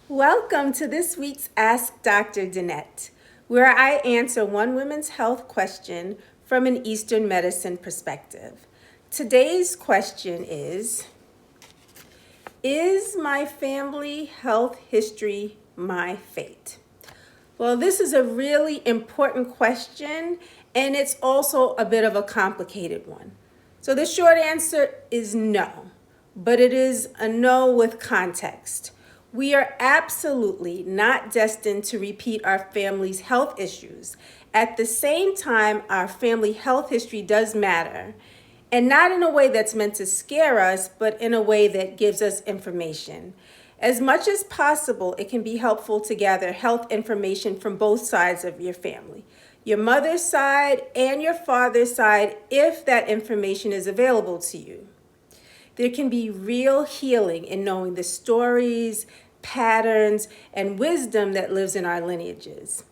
Welcome to this week's Ask Dr. Danett, where I answer one women's health question from an Eastern medicine perspective. Today's question is my family health history my fate? Well, this is a really important question, and it's also a bit of a complicated one. So the short answer is no, but it is a no with context. We are absolutely not destined to repeat our family's health issues. At the same time, our family health history does matter, and not in a way that's meant to scare us, but in a way that gives us information. As much as possible, it can be helpful to gather health information from both sides of your family, your mother's side and your father's side, if that information is available to you. There can be real healing in knowing the stories, patterns, and wisdom that lives in our lineages.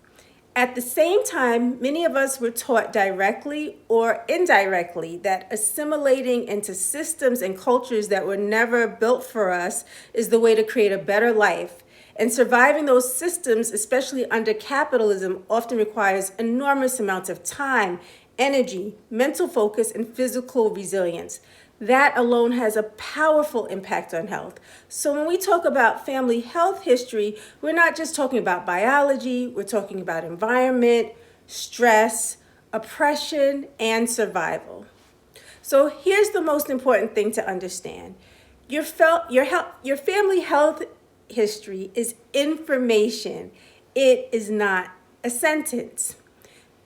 At the same time, many of us were taught directly or indirectly that assimilating into systems and cultures that were never built for us is the way to create a better life. And surviving those systems, especially under capitalism, often requires enormous amounts of time, energy, mental focus, and physical resilience. That alone has a powerful impact on health. So when we talk about family health history, we're not just talking about biology, we're talking about environment, stress, oppression, and survival. So here's the most important thing to understand. Your family health history is information. It is not a sentence.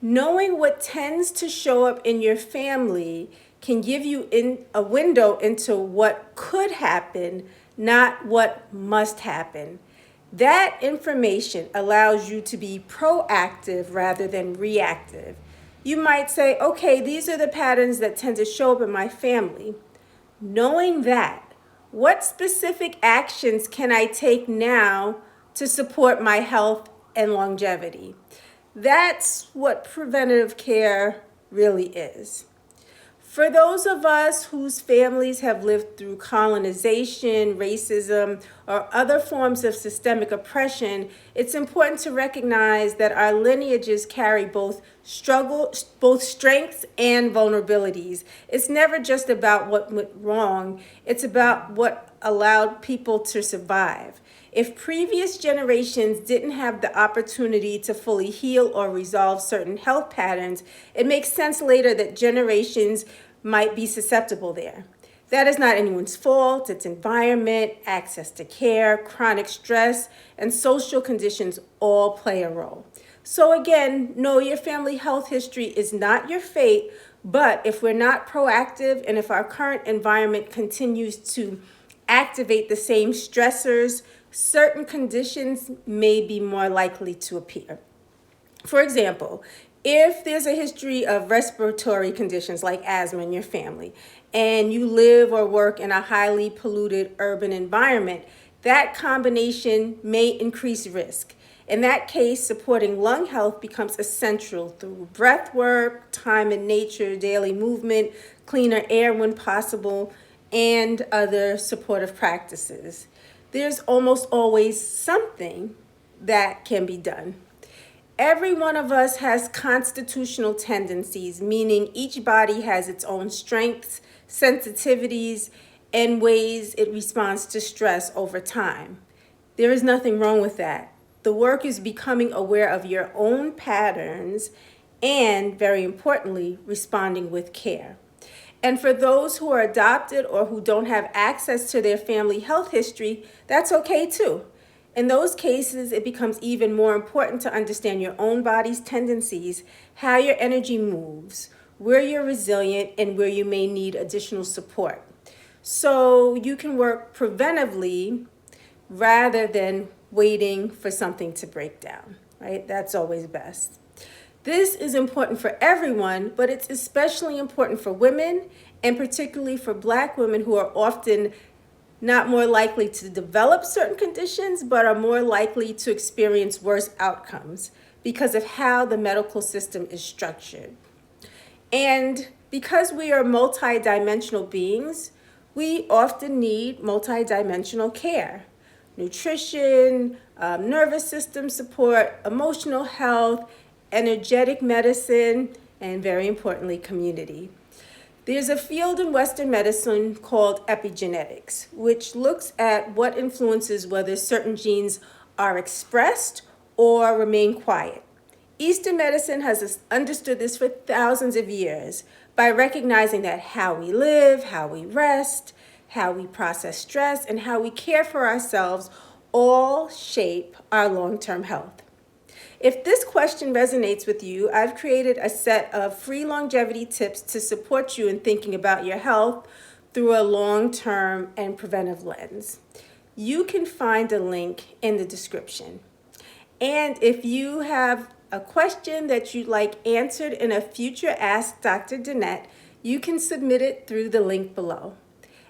Knowing what tends to show up in your family can give you a window into what could happen, not what must happen. That information allows you to be proactive rather than reactive. You might say, okay, these are the patterns that tend to show up in my family. Knowing that, what specific actions can I take now to support my health and longevity? That's what preventative care really is. For those of us whose families have lived through colonization, racism, or other forms of systemic oppression, it's important to recognize that our lineages carry both strengths and vulnerabilities. It's never just about what went wrong, it's about what allowed people to survive. If previous generations didn't have the opportunity to fully heal or resolve certain health patterns, it makes sense later that generations might be susceptible there. That is not anyone's fault. It's environment, access to care, chronic stress, and social conditions all play a role. So again, no, your family health history is not your fate, but if we're not proactive and if our current environment continues to activate the same stressors, certain conditions may be more likely to appear. For example, if there's a history of respiratory conditions like asthma in your family, and you live or work in a highly polluted urban environment, that combination may increase risk. In that case, supporting lung health becomes essential through breath work, time in nature, daily movement, cleaner air when possible, and other supportive practices. There's almost always something that can be done. Every one of us has constitutional tendencies, meaning each body has its own strengths, sensitivities, and ways it responds to stress over time. There is nothing wrong with that. The work is becoming aware of your own patterns and, very importantly, responding with care. And for those who are adopted or who don't have access to their family health history, that's okay too. In those cases, it becomes even more important to understand your own body's tendencies, how your energy moves, where you're resilient, and where you may need additional support. So you can work preventively rather than waiting for something to break down, right? That's always best. This is important for everyone, but it's especially important for women, and particularly for Black women who are often not more likely to develop certain conditions, but are more likely to experience worse outcomes because of how the medical system is structured. And because we are multidimensional beings, we often need multidimensional care. nutrition, nervous system support, emotional health, energetic medicine, and very importantly, community. There's a field in Western medicine called epigenetics, which looks at what influences whether certain genes are expressed or remain quiet. Eastern medicine has understood this for thousands of years by recognizing that how we live, how we rest, how we process stress, and how we care for ourselves all shape our long-term health. If this question resonates with you, I've created a set of free longevity tips to support you in thinking about your health through a long-term and preventive lens. You can find a link in the description. And if you have a question that you'd like answered in a future Ask Dr. Danett, you can submit it through the link below.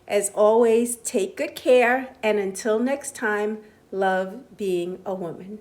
As always, take good care, and until next time, love being a woman.